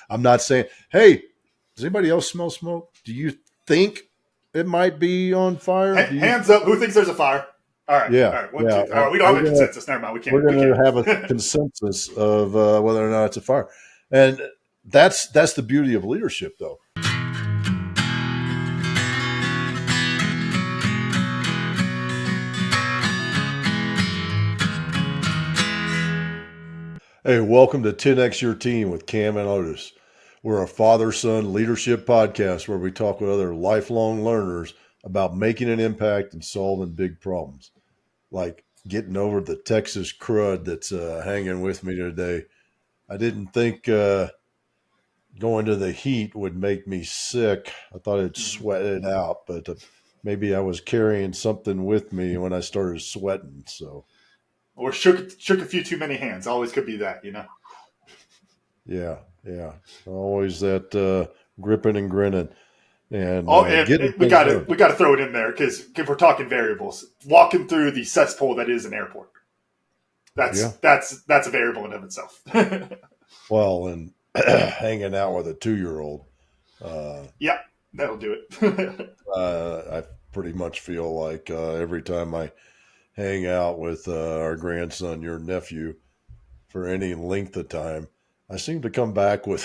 I'm not saying, hey, does anybody else smell smoke? Do you think it might be on fire? Do you? Hands up. Who thinks there's a fire? All right. Yeah, All right. One, yeah. two. We don't have a consensus. Never mind. We can't. We're We gonna have a can't. consensus of whether or not it's a fire, and that's the beauty of leadership, though. Hey, welcome to 10X Your Team with Cam and Otis. We're a father-son leadership podcast where we talk with other lifelong learners about making an impact and solving big problems, like getting over the Texas crud that's hanging with me today. I didn't think going to the heat would make me sick. I thought I'd sweat it out, but maybe I was carrying something with me when I started sweating. So, Or shook a few too many hands. Always could be that, yeah, always that gripping and grinning and Oh, and getting we things got to done. we got to throw it in there because if we're talking variables, walking through the cesspool that is an airport, Yeah, that's a variable in of itself. well, and hanging out with a 2-year-old. Yeah, that'll do it. I pretty much feel like every time I hang out with our grandson, your nephew, for any length of time, I seem to come back with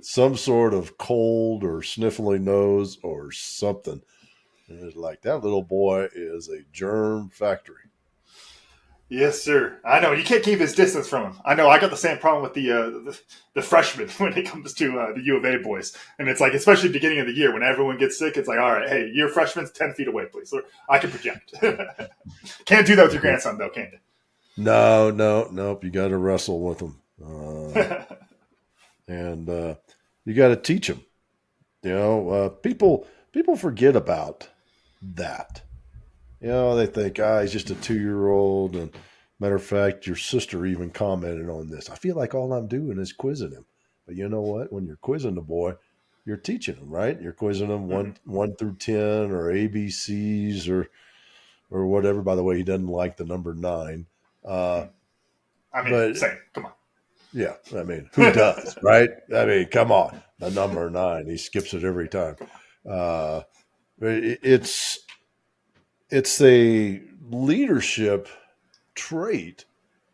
some sort of cold or sniffly nose or something. And it's like that little boy is a germ factory. Yes, sir. I know you can't keep his distance from him. I know. I got the same problem with the freshmen when it comes to the U of A boys, and it's like, especially beginning of the year when everyone gets sick. It's like, all right, hey, your freshman's 10 feet away, please. Or I can project. Can't do that with your grandson, though, can No, nope. You got to wrestle with them, you? and you got to teach them. People forget about that. They think, he's just a 2-year-old. And matter of fact, your sister even commented on this. I feel like all I'm doing is quizzing him. But you know what? When you're quizzing the boy, you're teaching him, right? You're quizzing him Mhm. one through 10 or ABCs or whatever. By the way, he doesn't like the number 9. I mean, But same. Come yeah, I mean, who does, right? I mean, come on, the number 9. He skips it every time. Uh, it's it's a leadership trait.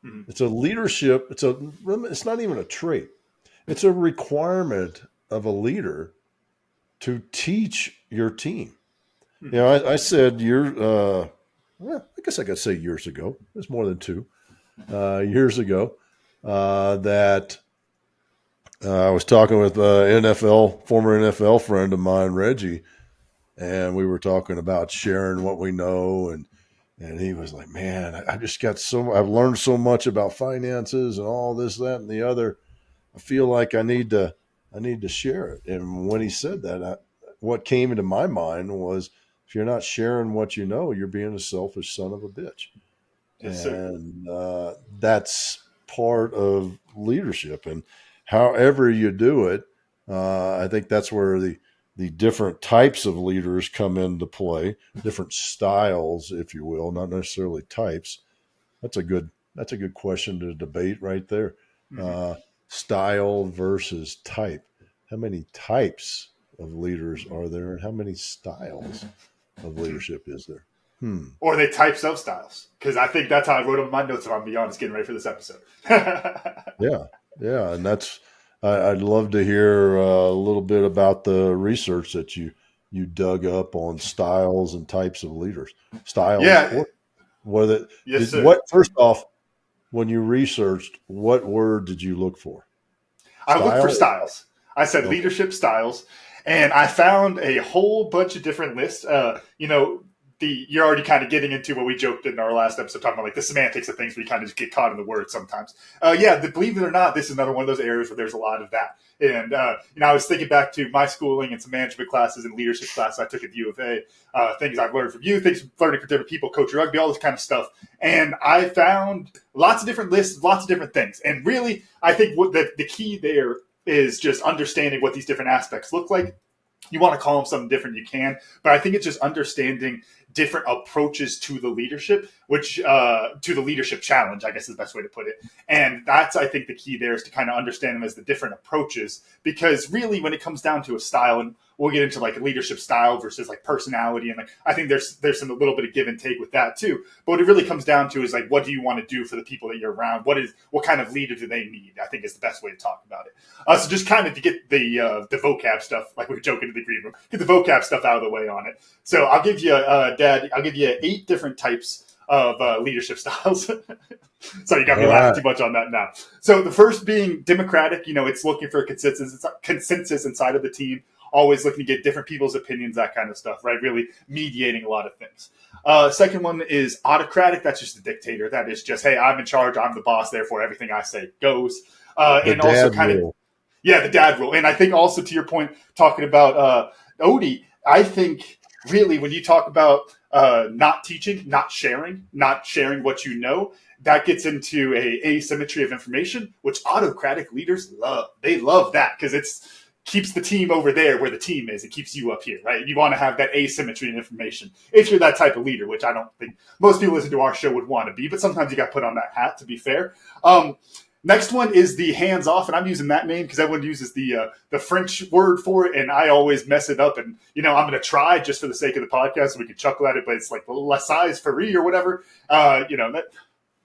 on. It's a leadership. It's not even a trait. It's a requirement of a leader to teach your team. Hmm. I said well, I guess I could say years ago. It's more than 2 years ago that I was talking with former NFL friend of mine, Reggie, and we were talking about sharing what we know, and he was like, "Man, I've just I've learned so much about finances and all this, that, and the other. I feel like I need to share it." And when he said that, what came into my mind was, if you're not sharing what you know, you're being a selfish son of a bitch, Yes, sir. and that's part of leadership. And however you do it, I think that's where the different types of leaders come into play, different styles, if you will, not necessarily types. That's a good question to debate right there. Hmm. Uh, Style versus type. How many types of leaders are there, and how many styles of leadership is there? Hmm. Or they types of styles. Because I think that's how I wrote them in my notes, if I'm being honest, getting ready for this episode. Yeah, yeah, and I'd love to hear a little bit about the research that you dug up on styles and types of leaders. Style is Yeah. important. Whether Yes, did sir. what first off, when you researched, what word did you look for? I looked for Style? styles. I said Okay. leadership styles, and I found a whole bunch of different lists. You're already kind of getting into what we joked in our last episode, talking about like the semantics of things. We kind of just get caught in the word sometimes. Believe it or not, this is another one of those areas where there's a lot of that. And I was thinking back to my schooling and some management classes and leadership classes I took at U of A. Things I've learned from you, things learning from different people, coach rugby, all this kind of stuff. And I found lots of different lists, lots of different things. And really, I think what the key there is just understanding what these different aspects look like you want to call them something different, you can. But I think it's just understanding different approaches to the leadership, which to the leadership challenge, I guess is the best way to put it. And that's, I think, the key there is to kind of understand them as the different approaches, because really when it comes down to a style, and we'll get into like leadership style versus like personality, and like I think there's some a little bit of give and take with that too. But what it really comes down to is like, what do you want to do for the people that you're around? What kind of leader do they need? I think is the best way to talk about it. So just kind of to get the vocab stuff, like we were joking in the green room, get the vocab stuff out of the way on it. So I'll give you, Dad, I'll give you 8 different types of leadership styles. Sorry, you got me laughing too much on that now. So the first being democratic, it's looking for a consensus inside of the team, always looking to get different people's opinions, that kind of stuff, right? Really mediating a lot of things. Second one is autocratic. That's just a dictator. That is just, hey, I'm in charge, I'm the boss, therefore everything I say goes. And also kind of, the dad rule. And I think also to your point, talking about Odie, I think really when you talk about not teaching, not sharing what you know, that gets into a asymmetry of information, which autocratic leaders love. They love that because it's keeps the team over there where the team is. It keeps you up here, right? You want to have that asymmetry in information if you're that type of leader, which I don't think most people listen to our show would want to be, but sometimes you got to put on that hat, to be fair. Next one is the hands off, and I'm using that name because everyone uses the French word for it, and I always mess it up. And I'm going to try just for the sake of the podcast, so we can chuckle at it. But it's like laissez-faire or whatever. That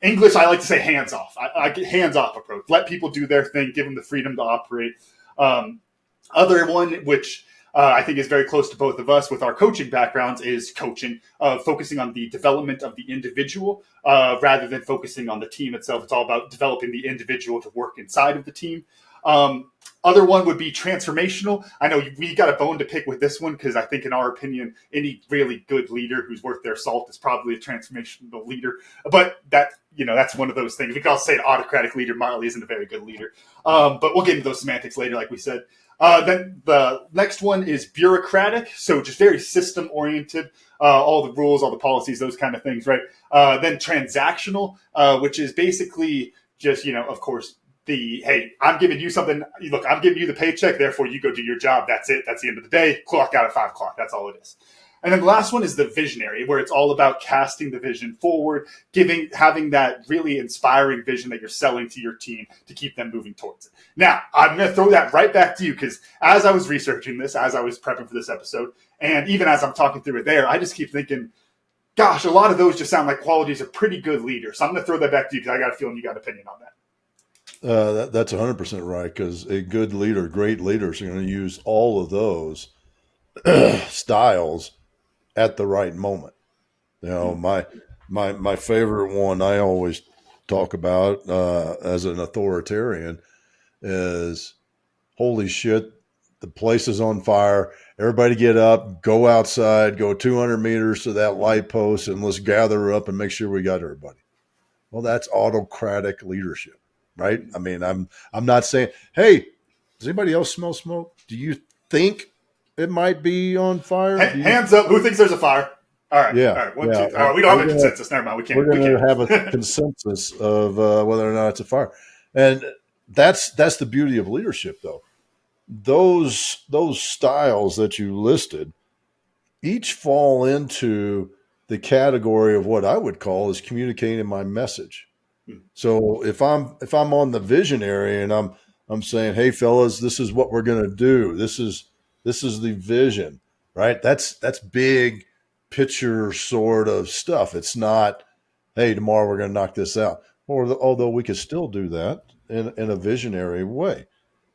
English, I like to say hands off. I get hands off approach. Let people do their thing. Give them the freedom to operate. Other one, which I think is very close to both of us with our coaching backgrounds, is coaching, focusing on the development of the individual rather than focusing on the team itself. It's all about developing the individual to work inside of the team. Other one would be transformational. I know we got a bone to pick with this one because I think, in our opinion, any really good leader who's worth their salt is probably a transformational leader. But that's one of those things. We can also say an autocratic leader. Marley isn't a very good leader. But we'll get into those semantics later, like we said. Then the next one is bureaucratic, so just very system oriented, all the rules, all the policies, those kind of things, right? Then transactional, which is basically just, of course, hey, I'm giving you something. Look, I'm giving you the paycheck, therefore you go do your job. That's it. That's the end of the day. Clock out at 5 o'clock. That's all it is. And then the last one is the visionary, where it's all about casting the vision forward, having that really inspiring vision that you're selling to your team to keep them moving towards it. Now, I'm going to throw that right back to you because as I was researching this, as I was prepping for this episode, and even as I'm talking through it there, I just keep thinking, gosh, a lot of those just sound like qualities of pretty good leaders. So I'm going to throw that back to you because I got a feeling you got an opinion on that. That's 100% right, because a good leader, great leaders are going to use all of those styles at the right moment. My favorite one I always talk about as an authoritarian is, holy shit, the place is on fire. Everybody get up, go outside, go 200 meters to that light post, and let's gather up and make sure we got everybody. Well, that's autocratic leadership, right? I mean, I'm not saying, hey, does anybody else smell smoke? Do you think it might be on fire? Hands up. Who thinks there's a fire? All right. Yeah. All right. 1, 2. All right. We don't have a consensus. Never mind. We're going to have a consensus of whether or not it's a fire. And that's the beauty of leadership, though. Those styles that you listed each fall into the category of what I would call is communicating my message. So if I'm on the visionary and I'm saying, hey fellas, this is what we're going to do. This is the vision, right? That's big picture sort of stuff. It's not, hey, tomorrow we're going to knock this out. Although we could still do that in a visionary way.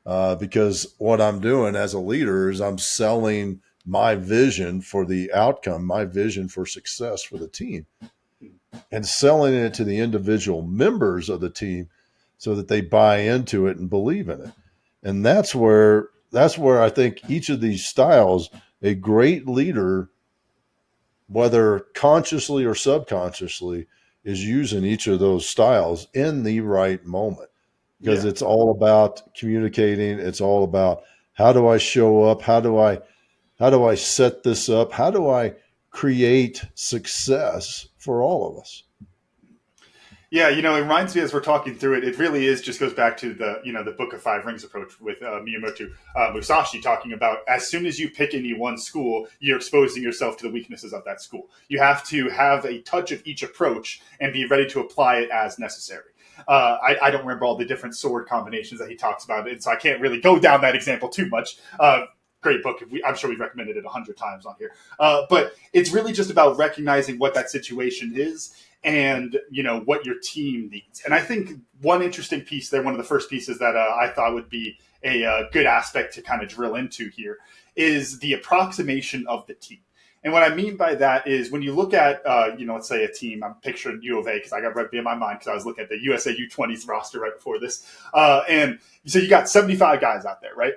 Because what I'm doing as a leader is I'm selling my vision for the outcome, my vision for success for the team, and selling it to the individual members of the team so that they buy into it and believe in it. And that's where I think each of these styles, a great leader, whether consciously or subconsciously, is using each of those styles in the right moment. Because it's all about communicating. It's all about, how do I show up? How do I set this up? How do I create success for all of us? Yeah, it reminds me as we're talking through it. It really is just goes back to the Book of Five Rings approach with Miyamoto Musashi talking about as soon as you pick any one school, you're exposing yourself to the weaknesses of that school. You have to have a touch of each approach and be ready to apply it as necessary. I don't remember all the different sword combinations that he talks about, and so I can't really go down that example too much. Great book. I'm sure we've recommended it 100 times on here. But it's really just about recognizing what that situation is and what your team needs. And I think one interesting piece there, one of the first pieces that I thought would be a good aspect to kind of drill into here, is the approximation of the team. And what I mean by that is when you look at, let's say a team, I'm picturing U of A because I got rugby in my mind because I was looking at the USA U20s roster right before this. And so you got 75 guys out there, right?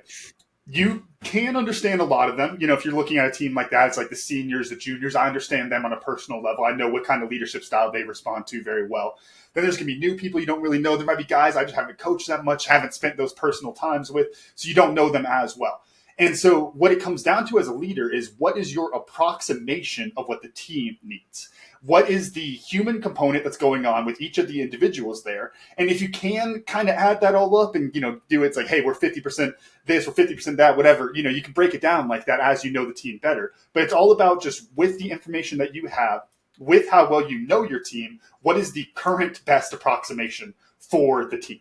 You can understand a lot of them. If you're looking at a team like that, it's like the seniors, the juniors. I understand them on a personal level. I know what kind of leadership style they respond to very well. Then there's going to be new people you don't really know. There might be guys I just haven't coached that much, haven't spent those personal times with, so you don't know them as well. And so what it comes down to as a leader is what is your approximation of what the team needs? What is the human component that's going on with each of the individuals there? And if you can kind of add that all up and, do it's like, hey, we're 50% this, we're 50% that, whatever, you can break it down like that as you know the team better. But it's all about just with the information that you have, with how well you know your team, what is the current best approximation for the team?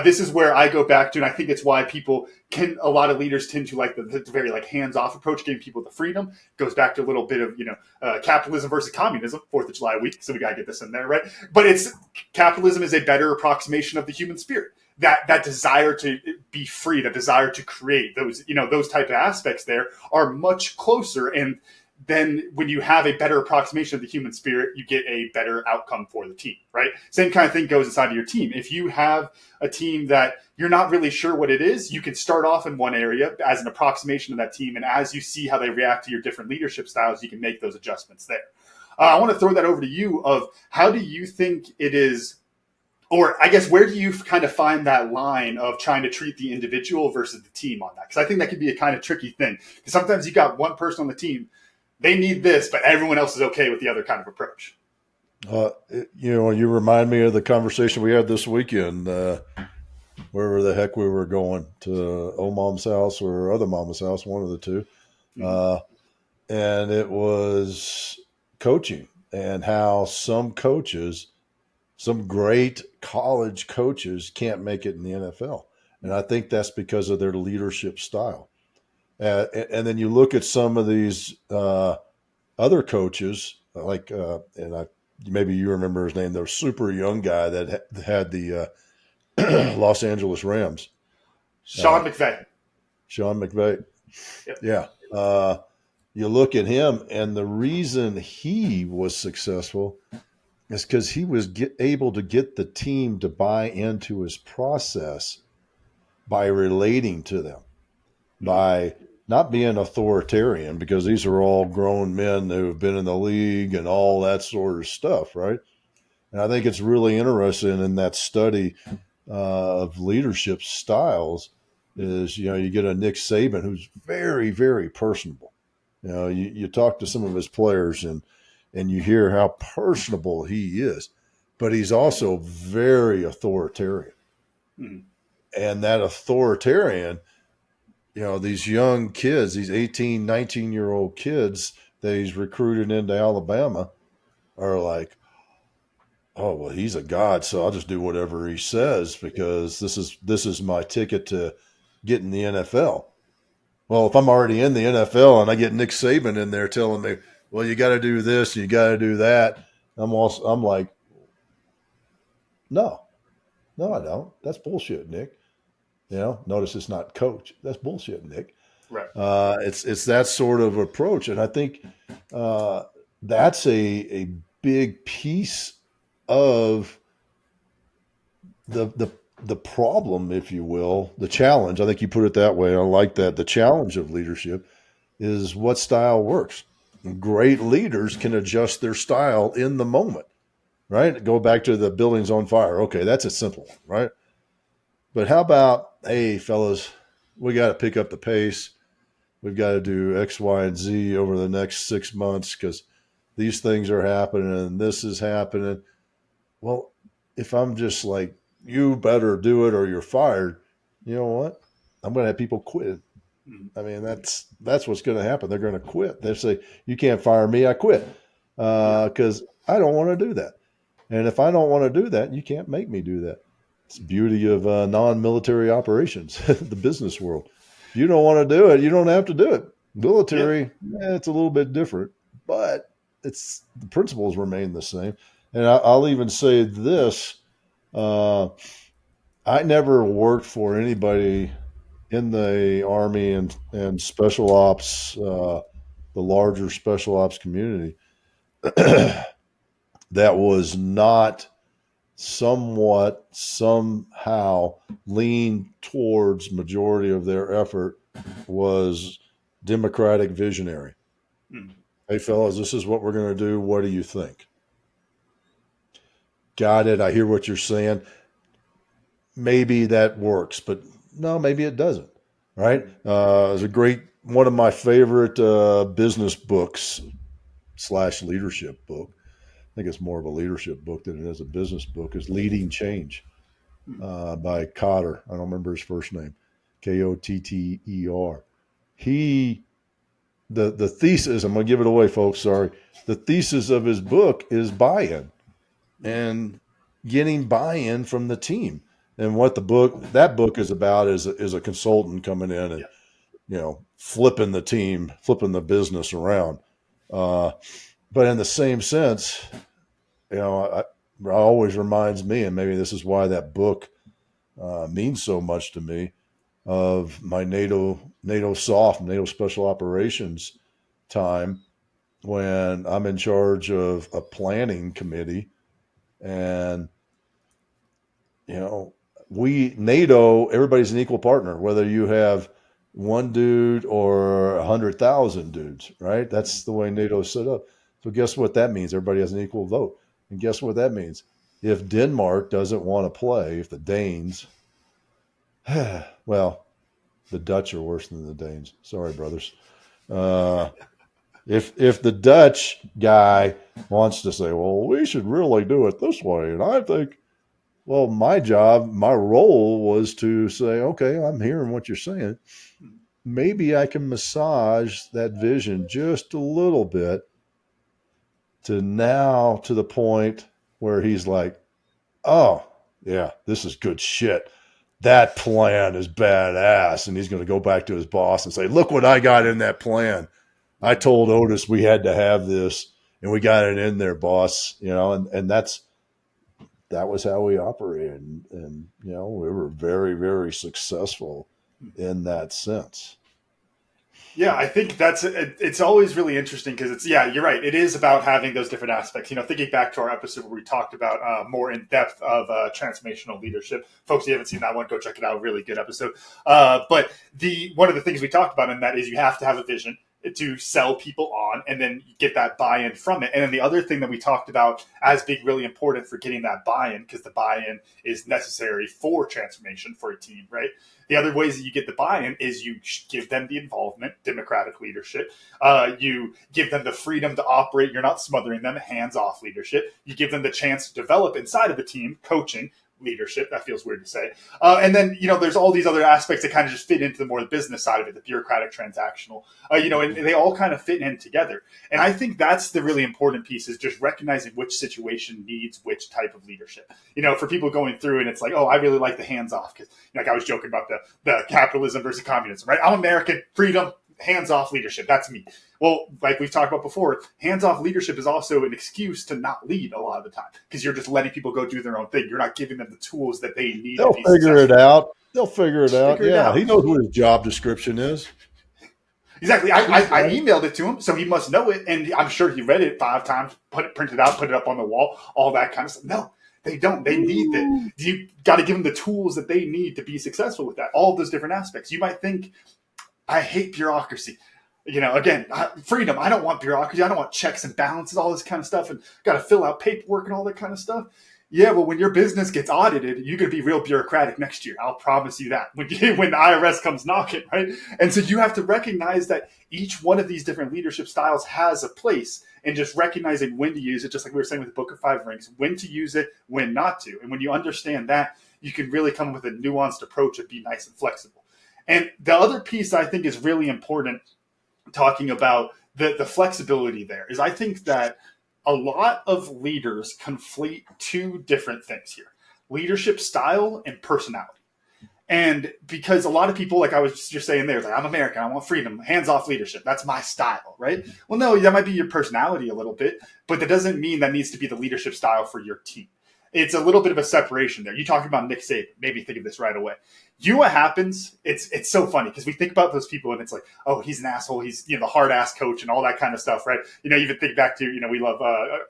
This is where I go back to, and I think it's why a lot of leaders tend to like the very like hands-off approach, giving people the freedom. Goes back to a little bit of, capitalism versus communism, 4th of July week. So we got to get this in there, right? But capitalism is a better approximation of the human spirit. That desire to be free, that desire to create those type of aspects there are much closer. And then when you have a better approximation of the human spirit, you get a better outcome for the team, right? Same kind of thing goes inside of your team. If you have a team that you're not really sure what it is, you can start off in one area as an approximation of that team. And as you see how they react to your different leadership styles, you can make those adjustments there. I want to throw that over to you of how do you think it is, or I guess where do you kind of find that line of trying to treat the individual versus the team on that? Because I think that can be a kind of tricky thing. Because sometimes you got one person on the team, they need this, but everyone else is okay with the other kind of approach. You remind me of the conversation we had this weekend, wherever the heck we were going, to old mom's house or other mama's house, one of the two. Mm-hmm. And it was coaching and how some great college coaches can't make it in the NFL. And I think that's because of their leadership style. And then you look at some of these other coaches, like, maybe you remember his name, the super young guy that had the Los Angeles Rams. Sean McVay. Sean McVay. Yep. Yeah. You look at him, and the reason he was successful is because he was able to get the team to buy into his process by relating to them, by not being authoritarian, because these are all grown men who have been in the league and all that sort of stuff, right? And I think it's really interesting in that study of leadership styles is, you get a Nick Saban who's very, very personable. You talk to some of his players and you hear how personable he is, but he's also very authoritarian. Mm-hmm. And that authoritarian, these young kids, these 18, 19-year-old kids that he's recruited into Alabama are like, oh, well, he's a god, so I'll just do whatever he says because this is my ticket to get in the NFL. Well, if I'm already in the NFL and I get Nick Saban in there telling me, well, you got to do this, you got to do that, I'm like, no, I don't. That's bullshit, Nick. Notice it's not coach. That's bullshit, Nick. Right. It's that sort of approach, and I think that's a big piece of the problem, if you will, the challenge. I think you put it that way. I like that. The challenge of leadership is what style works. Great leaders can adjust their style in the moment, right? Go back to the building's on fire. Okay, that's a simple one, right? But how about, hey, fellas, we got to pick up the pace. We've got to do X, Y, and Z over the next 6 months because these things are happening and this is happening. Well, if I'm just like, you better do it or you're fired, you know what? I'm going to have people quit. Mm. I mean, that's what's going to happen. They're going to quit. They say, you can't fire me. I quit Yeah. because I don't want to do that. And if I don't want to do that, you can't make me do that. It's the beauty of non-military operations, the business world. If you don't want to do it, you don't have to do it. Yeah. Military, it's a little bit different, but it's the principles remain the same. And I'll even say this: uh, I never worked for anybody in the Army and special ops, the larger special ops community, that was not somehow lean towards majority of their effort was democratic visionary. Mm. Hey fellas, this is what we're going to do. What do you think? Got it. I hear what you're saying. Maybe that works, but no, maybe it doesn't. Right? It's a great one of my favorite business books slash leadership book. I think it's more of a leadership book than it is a business book. Is Leading Change by Cotter. I don't remember his first name. Kotter. He the thesis. I'm going to give it away, folks. Sorry. The thesis of his book is buy-in and getting buy-in from the team. And what that book is about is a consultant coming in and flipping the business around. But in the same sense, it always reminds me, and maybe this is why that book means so much to me, of my NATO Special Operations time when I'm in charge of a planning committee, and NATO, everybody's an equal partner, whether you have one dude or 100,000 dudes, right? That's the way NATO is set up. So guess what that means? Everybody has an equal vote. And guess what that means? If Denmark doesn't want to play, if the Danes, well, the Dutch are worse than the Danes. Sorry, brothers. Uh, if the Dutch guy wants to say, well, we should really do it this way, and I think, well, my role was to say, okay, I'm hearing what you're saying. Maybe I can massage that vision just a little bit to the point where he's like, oh, yeah, this is good shit. That plan is badass. And he's going to go back to his boss and say, look what I got in that plan. I told Otis we had to have this, and we got it in there, boss. And that was how we operated, and we were very, very successful in that sense. Yeah, I think it's always really interesting because you're right. It is about having those different aspects. Thinking back to our episode where we talked about more in depth of transformational leadership. Folks, if you haven't seen that one, go check it out. Really good episode. But one of the things we talked about in that is you have to have a vision to sell people on and then get that buy-in from it. And then the other thing that we talked about as being really important for getting that buy-in, because the buy-in is necessary for transformation for a team, right? The other ways that you get the buy-in is you give them the involvement, democratic leadership. You give them the freedom to operate. You're not smothering them, hands-off leadership. You give them the chance to develop inside of the team, coaching, leadership. That feels weird to say. And then, there's all these other aspects that kind of just fit into the more the business side of it, the bureaucratic, transactional, and they all kind of fit in together. And I think that's the really important piece, is just recognizing which situation needs which type of leadership. For people going through and it's like, oh, I really like the hands off, because like I was joking about the capitalism versus communism, right? I'm American, freedom, hands-off leadership. That's me. Well, like we've talked about before, hands-off leadership is also an excuse to not lead a lot of the time, because you're just letting people go do their own thing. You're not giving them the tools that they need. They'll to be figure it successful. out. They'll figure it out. Figure it Yeah, out. he knows what his job description is. Exactly. I emailed it to him, so he must know it, and I'm sure he read it 5 times, printed out, put it up on the wall, all that kind of stuff. No, they don't. They need that. You got to give them the tools that they need to be successful with that. All of those different aspects. You might think, I hate bureaucracy. Again, freedom. I don't want bureaucracy. I don't want checks and balances, all this kind of stuff, and got to fill out paperwork and all that kind of stuff. Yeah, well, when your business gets audited, you're going to be real bureaucratic next year. I'll promise you that. When the IRS comes knocking, right? And so you have to recognize that each one of these different leadership styles has a place, and just recognizing when to use it, just like we were saying with the Book of Five Rings, when to use it, when not to. And when you understand that, you can really come up with a nuanced approach and be nice and flexible. And the other piece I think is really important, talking about the flexibility there, is I think that a lot of leaders conflate two different things here: leadership style and personality. And because a lot of people, like I was just saying there, like, I'm American, I want freedom, hands off leadership. That's my style, right? Well, no, that might be your personality a little bit, but that doesn't mean that needs to be the leadership style for your team. It's a little bit of a separation there. You talking about Nick Saban, maybe think of this right away. You know what happens? It's so funny because we think about those people and it's like, oh, he's an asshole. He's the hard ass coach and all that kind of stuff, right? Even think back to we love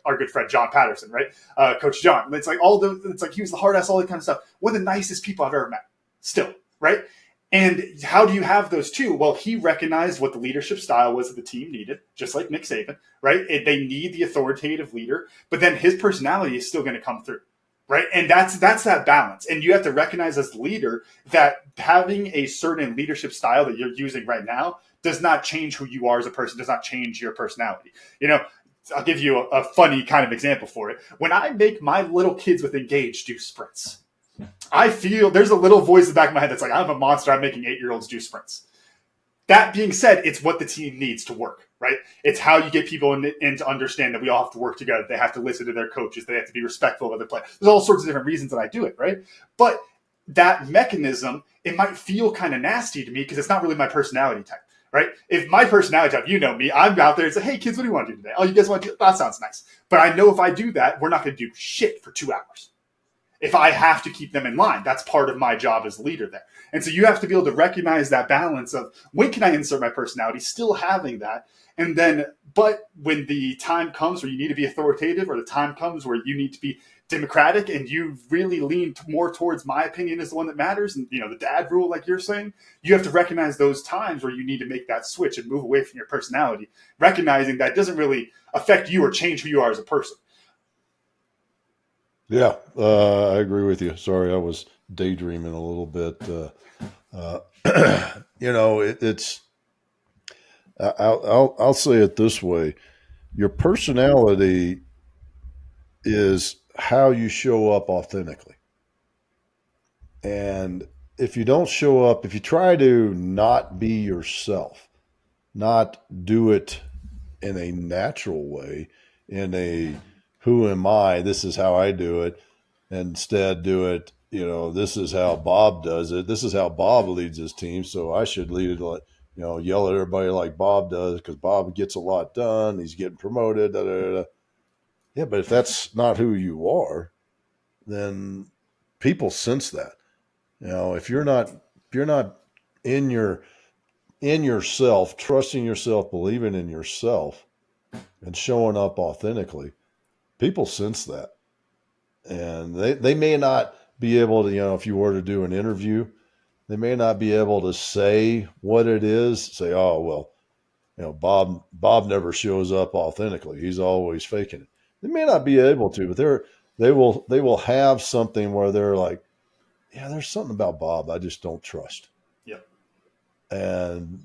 our good friend John Patterson, right? Coach John. It's like it's like he was the hard ass, all that kind of stuff. One of the nicest people I've ever met. Still, right? And how do you have those two? Well, he recognized what the leadership style was that the team needed, just like Nick Saban, right? They need the authoritative leader, but then his personality is still going to come through, right? And that's that balance. And you have to recognize as the leader that having a certain leadership style that you're using right now does not change who you are as a person, does not change your personality. I'll give you a funny kind of example for it. When I make my little kids with Engage do sprints, I feel there's a little voice in the back of my head that's like, I'm a monster. I'm making 8-year-olds do sprints. That being said, it's what the team needs to work, right? It's how you get people in to understand that we all have to work together. They have to listen to their coaches. They have to be respectful of their play. There's all sorts of different reasons that I do it, right? But that mechanism, it might feel kind of nasty to me because it's not really my personality type, right? If my personality type, you know me, I'm out there and say, hey, kids, what do you want to do today? Oh, you guys want to do that? Sounds nice. But I know if I do that, we're not going to do shit for 2 hours. If I have to keep them in line, that's part of my job as a leader there. And so you have to be able to recognize that balance of when can I insert my personality, still having that. And then, but when the time comes where you need to be authoritative, or the time comes where you need to be democratic and you really lean more towards my opinion is the one that matters, and the dad rule, like you're saying, you have to recognize those times where you need to make that switch and move away from your personality, recognizing that doesn't really affect you or change who you are as a person. Yeah, I agree with you. Sorry, I was daydreaming a little bit. It's. I'll say it this way: your personality is how you show up authentically, and if you don't show up, if you try to not be yourself, not do it in a natural way, in a who am I? This is how I do it. Instead, do it. This is how Bob does it. This is how Bob leads his team. So I should lead it like, yell at everybody like Bob does because Bob gets a lot done. He's getting promoted. Da, da, da, da. Yeah, but if that's not who you are, then people sense that. If you're not in yourself, trusting yourself, believing in yourself, and showing up authentically, people sense that. And they may not be able to, if you were to do an interview, they may not be able to say what it is, say, oh, well, Bob never shows up authentically. He's always faking it. They may not be able to, but they will have something where they're like, yeah, there's something about Bob I just don't trust. Yep. And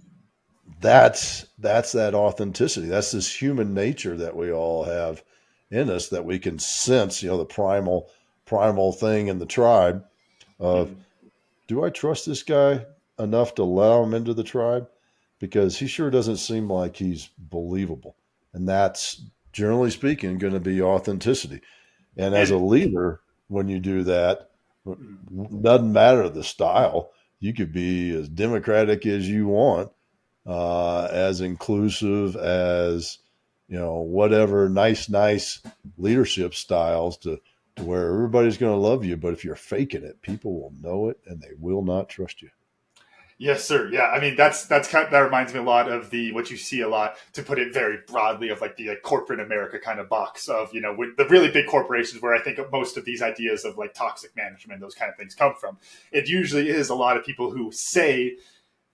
that's that authenticity. That's this human nature that we all have in us that we can sense, the primal thing in the tribe of, Mm-hmm. do I trust this guy enough to allow him into the tribe? Because he sure doesn't seem like he's believable. And that's, generally speaking, going to be authenticity. And as a And leader, when you do that, mm, doesn't matter the style. You could be as democratic as you want, as inclusive as, whatever nice leadership styles to where everybody's going to love you. But if you're faking it, people will know it and they will not trust you. yes, sir. Yeah, I mean that reminds me a lot of what you see a lot, to put it very broadly, of like the corporate America kind of box of with the really big corporations, where I think most of these ideas of like toxic management, those kind of things come from. It usually is a lot of people who say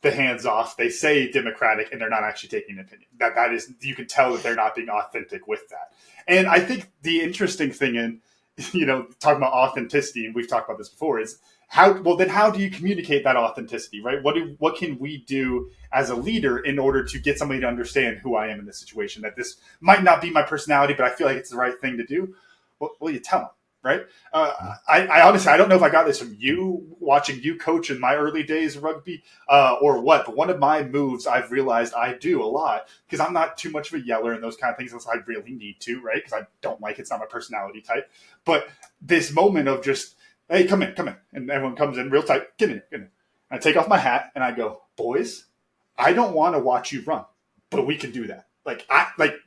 the hands off, they say democratic, and they're not actually taking an opinion. That is, you can tell that they're not being authentic with that. And I think the interesting thing talking about authenticity, and we've talked about this before, is how do you communicate that authenticity, right? What can we do as a leader in order to get somebody to understand who I am in this situation? That this might not be my personality, but I feel like it's the right thing to do. Well, you tell them, right? I honestly, I don't know if I got this from you watching you coach in my early days of rugby, or what. But one of my moves I've realized I do a lot, because I'm not too much of a yeller and those kind of things unless I really need to, right? Because I don't like it's not my personality type. But this moment of just, hey, come in, and everyone comes in real tight, get in. And I take off my hat and I go, boys, I don't want to watch you run, but we can do that.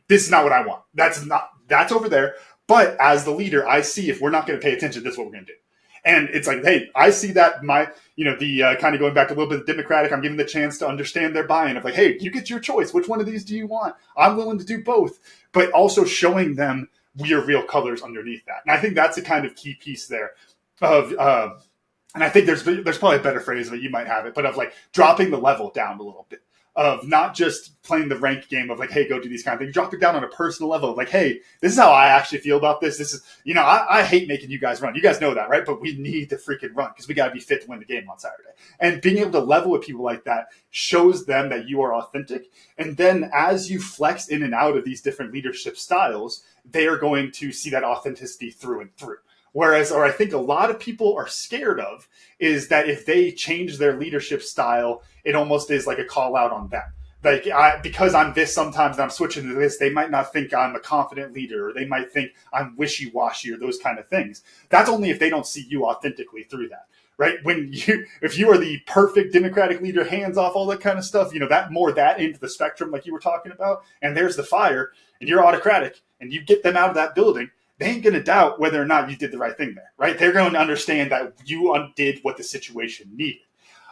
This is not what I want. That's over there. But as the leader, I see if we're not going to pay attention, this is what we're going to do. And it's like, hey, I see that kind of going back to a little bit of democratic, I'm giving the chance to understand their buy-in of like, hey, you get your choice. Which one of these do you want? I'm willing to do both, but also showing them your real colors underneath that. And I think that's a kind of key piece there of, and I think there's probably a better phrase of it, you might have it, but of like dropping the level down a little bit. Of not just playing the ranked game of like, hey, go do these kind of things. Drop it down on a personal level of like, hey, this is how I actually feel about this. This is, I hate making you guys run. You guys know that, right? But we need to freaking run because we got to be fit to win the game on Saturday. And being able to level with people like that shows them that you are authentic. And then as you flex in and out of these different leadership styles, they are going to see that authenticity through and through. Whereas, or I think a lot of people are scared of, is that if they change their leadership style, it almost is like a call out on them. Like, because I'm this sometimes and I'm switching to this, they might not think I'm a confident leader, or they might think I'm wishy-washy, or those kind of things. That's only if they don't see you authentically through that, right? If you are the perfect democratic leader, hands off, all that kind of stuff, that into the spectrum, like you were talking about, and there's the fire, and you're autocratic, and you get them out of that building, they ain't going to doubt whether or not you did the right thing there, right? They're going to understand that you undid what the situation needed.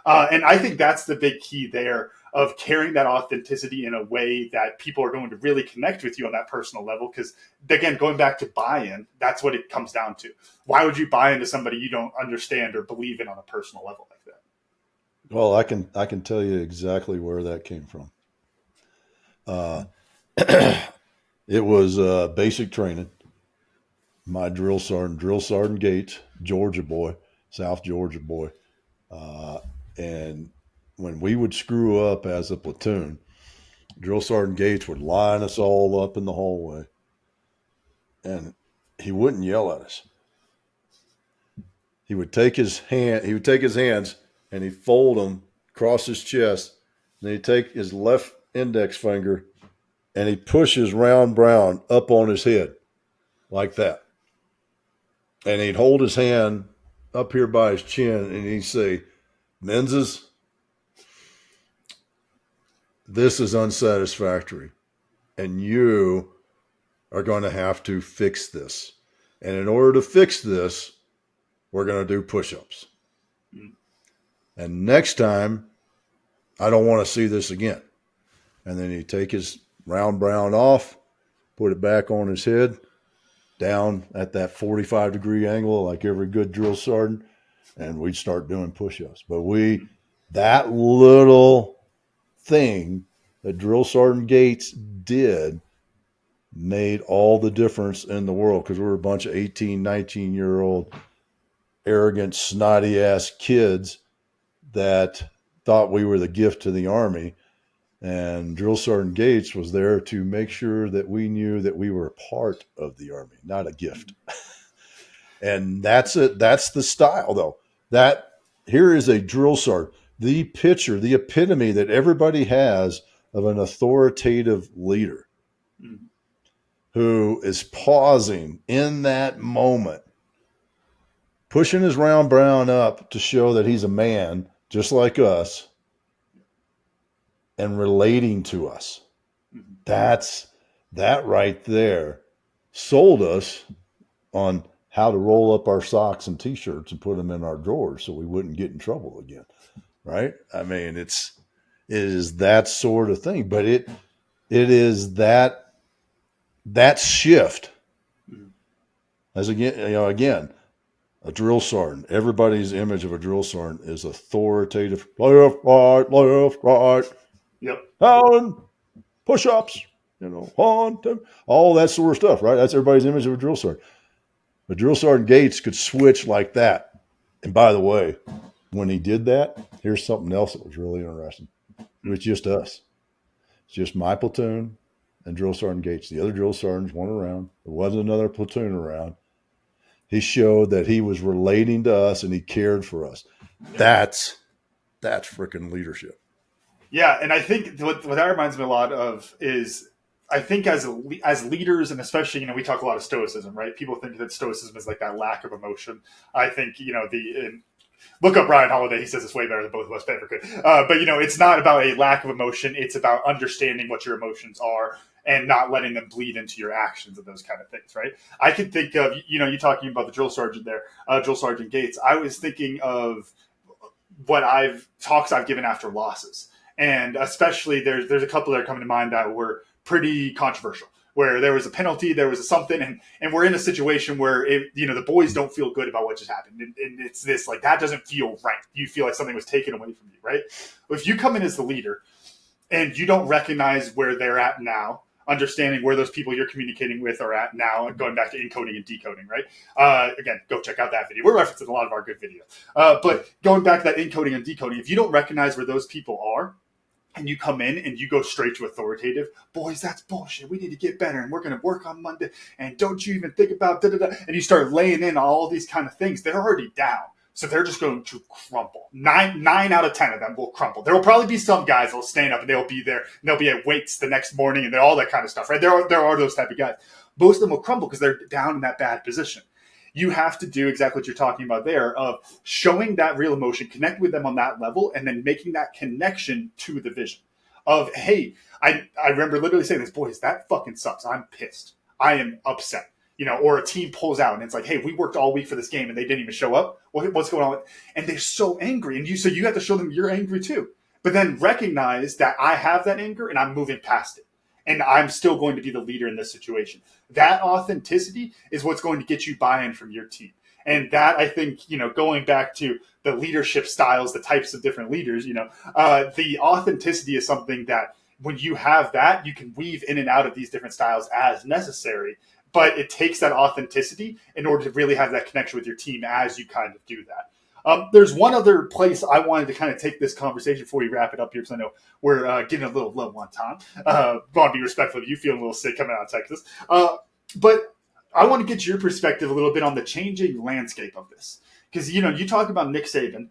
And I think that's the big key there of carrying that authenticity in a way that people are going to really connect with you on that personal level. Because, again, going back to buy-in, that's what it comes down to. Why would you buy into somebody you don't understand or believe in on a personal level like that? Well, I can tell you exactly where that came from. It was basic training. My drill sergeant Gates, Georgia boy, South Georgia boy. And when we would screw up as a platoon, Drill Sergeant Gates would line us all up in the hallway. And he wouldn't yell at us. He would take his hands and he'd fold them across his chest. And he'd take his left index finger and he'd push his round brown up on his head like that. And he'd hold his hand up here by his chin and he'd say, Menzies, this is unsatisfactory. And you are going to have to fix this. And in order to fix this, we're going to do push-ups. And next time, I don't want to see this again. And then he'd take his round brown off, put it back on his head, down at that 45-degree angle like every good drill sergeant, and we'd start doing push-ups. But that little thing that Drill Sergeant Gates did made all the difference in the world, because we were a bunch of 18, 19-year-old arrogant, snotty-ass kids that thought we were the gift to the Army. And Drill Sergeant Gates was there to make sure that we knew that we were a part of the Army, not a gift. And that's it. That's the style, though. That here is a drill sergeant, the picture, the epitome that everybody has of an authoritative leader who is pausing in that moment, pushing his round brown up to show that he's a man just like us, and relating to us. That right there sold us on how to roll up our socks and T-shirts and put them in our drawers so we wouldn't get in trouble again, right? I mean, it is that sort of thing, but it is that shift. As again, a drill sergeant. Everybody's image of a drill sergeant is authoritative. Left, right. Yep. Down, push-ups. On, all that sort of stuff, right? That's everybody's image of a drill sergeant. But Drill Sergeant Gates could switch like that. And by the way, when he did that, here's something else that was really interesting. It was just us. It's just my platoon and Drill Sergeant Gates. The other drill sergeants weren't around. There wasn't another platoon around. He showed that he was relating to us and he cared for us. That's freaking leadership. Yeah, and I think what that reminds me a lot of is I think as leaders, and especially we talk a lot of stoicism, right? People think that stoicism is like that lack of emotion. I think look up Ryan Holiday. He says it's way better than both of us ever could. But it's not about a lack of emotion. It's about understanding what your emotions are and not letting them bleed into your actions and those kind of things, right? I can think of you talking about the drill sergeant there, Drill Sergeant Gates. I was thinking of talks I've given after losses. And especially there's a couple that are coming to mind that were pretty controversial, where there was a penalty, there was a something, and we're in a situation where the boys don't feel good about what just happened. And it's this, like, that doesn't feel right. You feel like something was taken away from you, right? If you come in as the leader and you don't recognize where they're at now, understanding where those people you're communicating with are at now, going back to encoding and decoding, right? Again, go check out that video. We're referencing a lot of our good video. But going back to that encoding and decoding, if you don't recognize where those people are, and you come in and you go straight to authoritative, boys, that's bullshit. We need to get better, and we're going to work on Monday. And don't you even think about da-da-da. And you start laying in all these kind of things. They're already down. So they're just going to crumble. Nine out of 10 of them will crumble. There will probably be some guys that will stand up and they'll be there. And they'll be at weights the next morning and all that kind of stuff, right? There are those type of guys. Most of them will crumble because they're down in that bad position. You have to do exactly what you're talking about there, of showing that real emotion, connect with them on that level, and then making that connection to the vision of, hey, I remember literally saying this, boys, that fucking sucks. I'm pissed. I am upset. Or a team pulls out and it's like, hey, we worked all week for this game and they didn't even show up. What's going on? And they're so angry. And so you have to show them you're angry too. But then recognize that I have that anger and I'm moving past it. And I'm still going to be the leader in this situation. That authenticity is what's going to get you buy-in from your team. And that, I think, going back to the leadership styles, the types of different leaders, the authenticity is something that when you have that, you can weave in and out of these different styles as necessary. But it takes that authenticity in order to really have that connection with your team as you kind of do that. There's one other place I wanted to kind of take this conversation before we wrap it up here, because I know we're getting a little low on time. Want to be respectful of you feeling a little sick coming out of Texas. But I want to get your perspective a little bit on the changing landscape of this. Because, you talk about Nick Saban.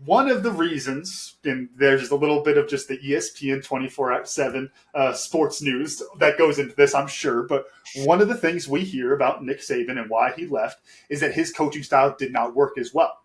One of the reasons, and there's a little bit of just the ESPN 24/7 sports news that goes into this, I'm sure, but one of the things we hear about Nick Saban and why he left is that his coaching style did not work as well.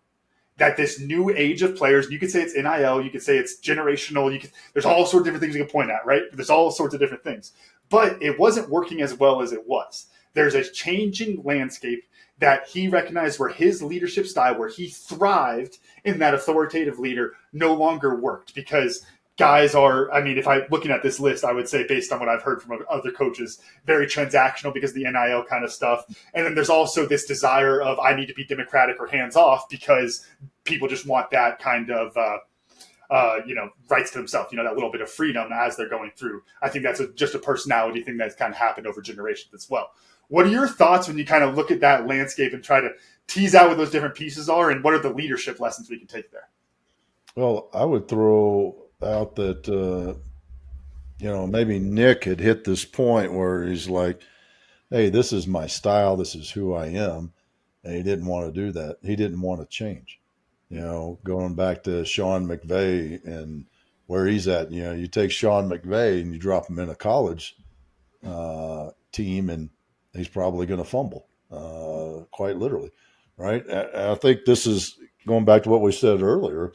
That this new age of players, you could say it's NIL, you could say it's generational, there's all sorts of different things you can point at, right? There's all sorts of different things. But it wasn't working as well as it was. There's a changing landscape that he recognized where his leadership style, where he thrived in that authoritative leader, no longer worked, because guys are, if I'm looking at this list, I would say, based on what I've heard from other coaches, very transactional because of the NIL kind of stuff. And then there's also this desire of, I need to be democratic or hands off, because people just want that kind of, rights to themselves, that little bit of freedom as they're going through. I think that's just a personality thing that's kind of happened over generations as well. What are your thoughts when you kind of look at that landscape and try to tease out what those different pieces are, and what are the leadership lessons we can take there? Well, I would throw out that, maybe Nick had hit this point where he's like, hey, this is my style. This is who I am. And he didn't want to do that. He didn't want to change. Going back to Sean McVay and where he's at, you take Sean McVay and you drop him in a college team, and he's probably going to fumble, quite literally, right? I think this is going back to what we said earlier.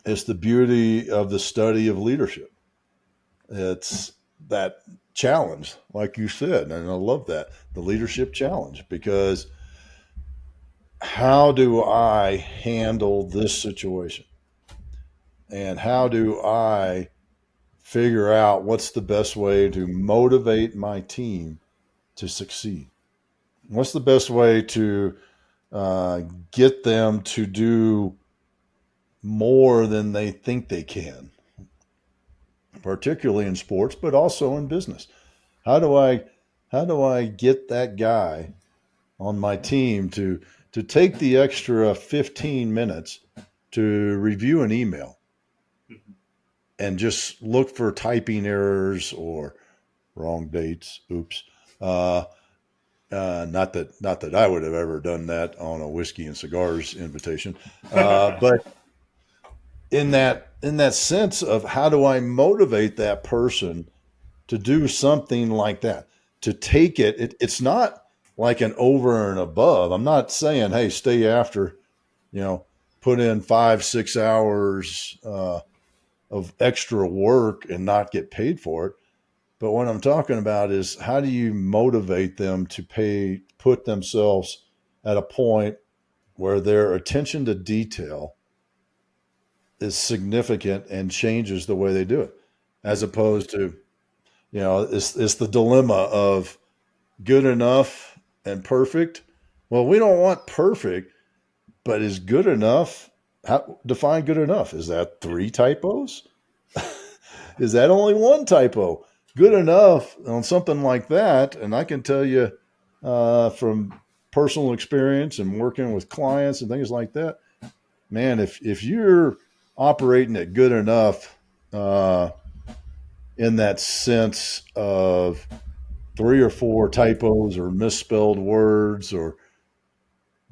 It's the beauty of the study of leadership. It's that challenge, like you said, and I love that, the leadership challenge, because how do I handle this situation? And how do I figure out what's the best way to motivate my team to succeed? What's the best way to get them to do more than they think they can, particularly in sports, but also in business? How do I get that guy on my team to take the extra 15 minutes to review an email Mhm. and just look for typing errors or wrong dates. Oops. Uh, not that I would have ever done that on a whiskey and cigars invitation, but in that sense of how do I motivate that person to do something like that, to take it's not like an over and above. I'm not saying, hey, stay after, you know, put in 5-6 hours of extra work and not get paid for it. But what I'm talking about is how do you motivate them to put themselves at a point where their attention to detail is significant and changes the way they do it, as Mhm. opposed to, it's the dilemma of good enough and perfect. Well, we don't want perfect, but is good enough? How define good enough? Is that three typos? Is that only one typo? Good enough on something like that, and I can tell you from personal experience and working with clients and things like that, man, if you're operating at good enough uh, in that sense of three or four typos or misspelled words, or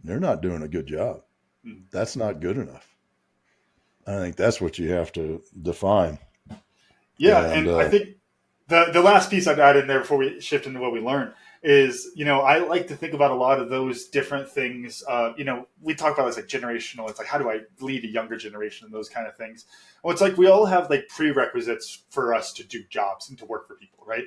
they're not doing a good job. Mhm. That's not good enough. I think that's what you have to define. Yeah, And and I think the last piece I'd add in there before we shift into what we learn is, I like to think about a lot of those different things. We talk about this like generational. It's like, how do I lead a younger generation and those kind of things. Well, it's like we all have like prerequisites for us to do jobs and to work for people, right?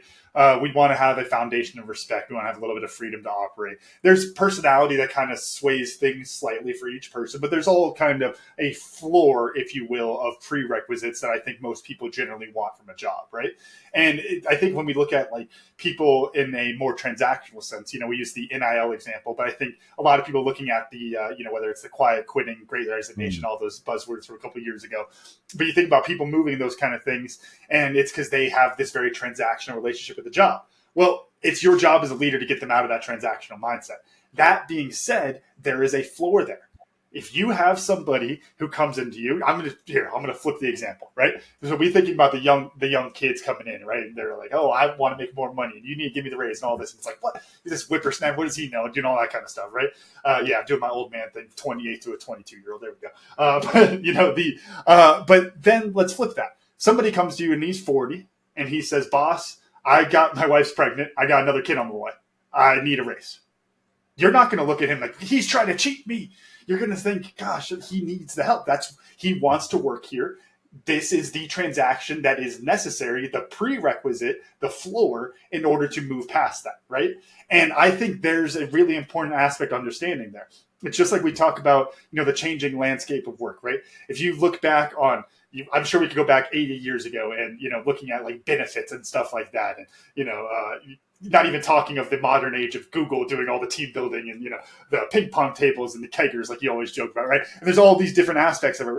We want to have a foundation of respect. We want to have a little bit of freedom to operate. There's personality that kind of sways things slightly for each person, but there's all kind of a floor, if you will, of prerequisites that I think most people generally want from a job, right? And I think when we look at like people in a more transactional sense, we use the NIL example, but I think a lot of people looking at the, whether it's the quiet quitting, great resignation, all those buzzwords from a couple of years ago. But you think about people moving those kind of things, and it's because they have this very transactional relationship with the job. Well, it's your job as a leader to get them out of that transactional mindset. That being said, there is a floor there. If you have somebody who comes into you, I'm gonna flip the example, right? So we thinking about the young kids coming in, right? And they're like, oh, I want to make more money, and you need to give me the raise and all this. And it's like, what? This whippersnapper, what does he know? Doing all that kind of stuff, right? Yeah, I'm doing my old man thing, 28 to a 22-year-old. There we go. But then let's flip that. Somebody comes to you and he's 40, and he says, boss, I got my wife's pregnant. I got another kid on the way. I need a raise. You're not going to look at him like he's trying to cheat me. You're going to think, gosh, he needs the help. He wants to work here. This is the transaction that is necessary, the prerequisite, the floor in order to move past that, right? And I think there's a really important aspect of understanding there. It's just like we talk about, the changing landscape of work, right? If you look back on, I'm sure we could go back 80 years ago and, looking at like benefits and stuff like that. And, not even talking of the modern age of Google doing all the team building and, the ping pong tables and the keggers, like you always joke about, right? And there's all these different aspects of it.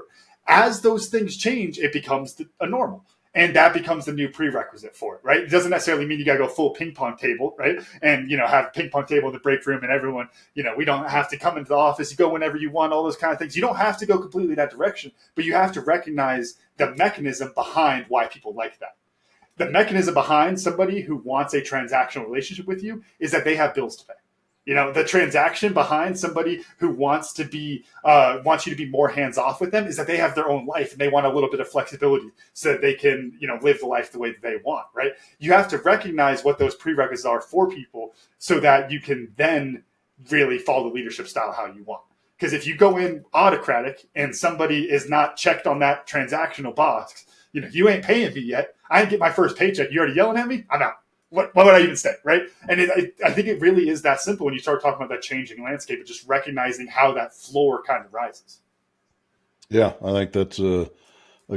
As those things change, it becomes a normal. And that becomes the new prerequisite for it, right? It doesn't necessarily mean you got to go full ping pong table, right? And, have a ping pong table in the break room and everyone, we don't have to come into the office. You go whenever you want, all those kind of things. You don't have to go completely that direction, but you have to recognize the mechanism behind why people like that. The mechanism behind somebody who wants a transactional relationship with you is that they have bills to pay. The transaction behind somebody who wants you to be more hands off with them is that they have their own life and they want a little bit of flexibility so that they can, live the life the way that they want, right? You have to recognize what those prerequisites are for people so that you can then really follow the leadership style how you want. Because if you go in autocratic and somebody is not checked on that transactional box, you ain't paying me yet. I didn't get my first paycheck. You already yelling at me? I'm out. What would I even say, right? And I think it really is that simple when you start talking about that changing landscape and just recognizing how that floor kind of rises. yeah, I think that's a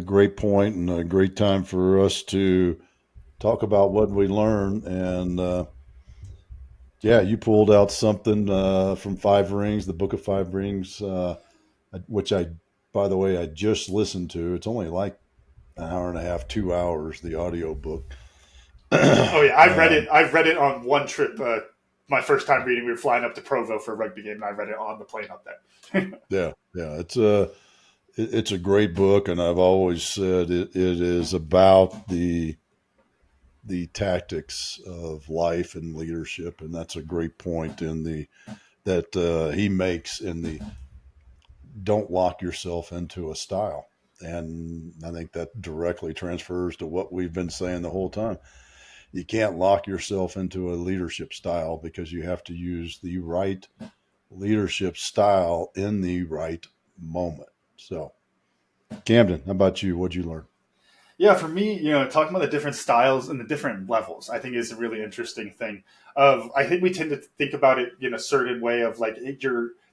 great point and a great time for us to talk about what we learn. And yeah, you pulled out something from Five Rings, the Book of Five Rings, which by the way, I just listened to. It's only like an hour and a half, 2 hours, the audio book. Oh yeah, I've read And it. I've read it on one trip my first time reading. We were flying up to Provo for a rugby game, and I read it on the plane up there. Yeah, yeah. It's a great book, and I've always said it is about the tactics of life and leadership, and that's a great point in the that he makes in the don't lock yourself into a style. And I think that directly transfers to what we've been saying the whole time. You can't lock yourself into a leadership style because you have to use the right leadership style in the right moment. So, Camden, how about you? What'd you learn? Yeah, for me, talking about the different styles and the different levels, I think is a really interesting thing. I think we tend to think about it in a certain way of like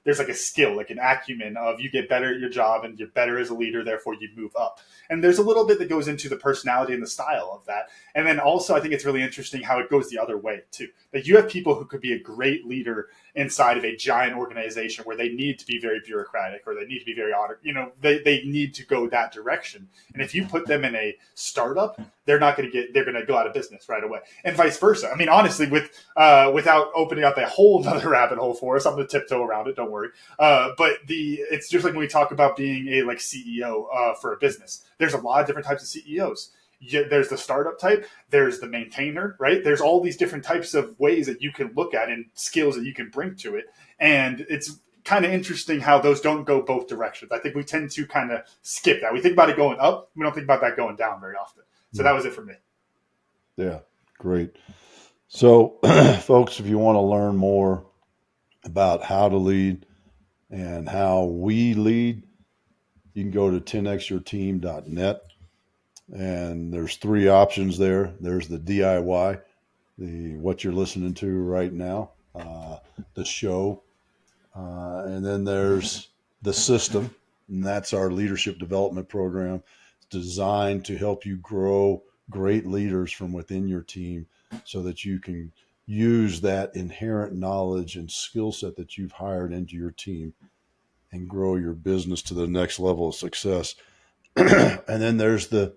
there's like a skill, like an acumen of you get better at your job and you're better as a leader, therefore you move up. And there's a little bit that goes into the personality and the style of that. And then also, I think it's really interesting how it goes the other way too. Like you have people who could be a great leader inside of a giant organization where they need to be very bureaucratic or they need to be very audit. They need to go that direction. And if you put them in a startup, they're going to go out of business right away, and vice versa. I mean, honestly, without opening up a whole other rabbit hole for us, I'm going to tiptoe around it. Don't worry. But it's just like when we talk about being a CEO for a business. There's a lot of different types of CEOs. There's the startup type. There's the maintainer, right? There's all these different types of ways that you can look at and skills that you can bring to it, and it's kind of interesting how those don't go both directions. I think we tend to kind of skip that. We think about it going up. We don't think about that going down very often. So that was it for me. Yeah, great. So, folks, if you want to learn more about how to lead and how we lead, you can go to 10xyourteam.net. And there's three options there. There's the DIY, what you're listening to right now, the show, and then there's the system, and that's our leadership development program. It's designed to help you grow great leaders from within your team so that you can use that inherent knowledge and skill set that you've hired into your team and grow your business to the next level of success. And then there's the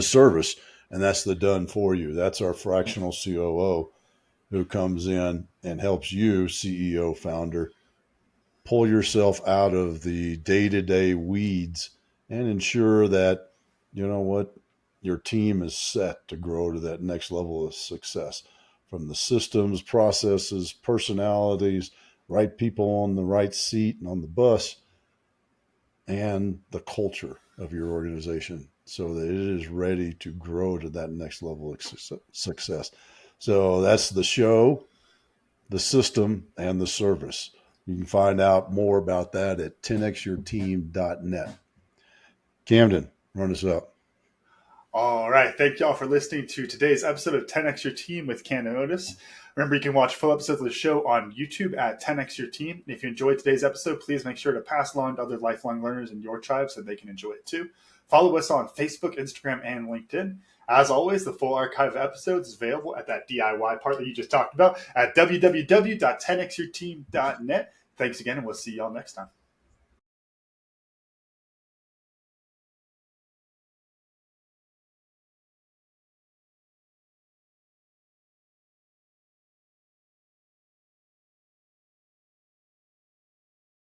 service, and that's the done for you. That's our fractional COO who comes in and helps you, CEO, founder, pull yourself out of the day-to-day weeds and ensure that, you know what, your team is set to grow to that next level of success from the systems, processes, personalities, right people on the right seat and on the bus, and the culture of your organization so that it is ready to grow to that next level of success. So that's the show, the system, and the service. You can find out more about that at 10xyourteam.net. Camden, run us up. All right. Thank y'all for listening to today's episode of 10X Your Team with Ken and Otis. Remember, you can watch full episodes of the show on YouTube at 10X Your Team. And if you enjoyed today's episode, please make sure to pass along to other lifelong learners in your tribe so they can enjoy it too. Follow us on Facebook, Instagram, and LinkedIn. As always, the full archive of episodes is available at that DIY part that you just talked about at www.10xyourteam.net. Thanks again, and we'll see y'all next time.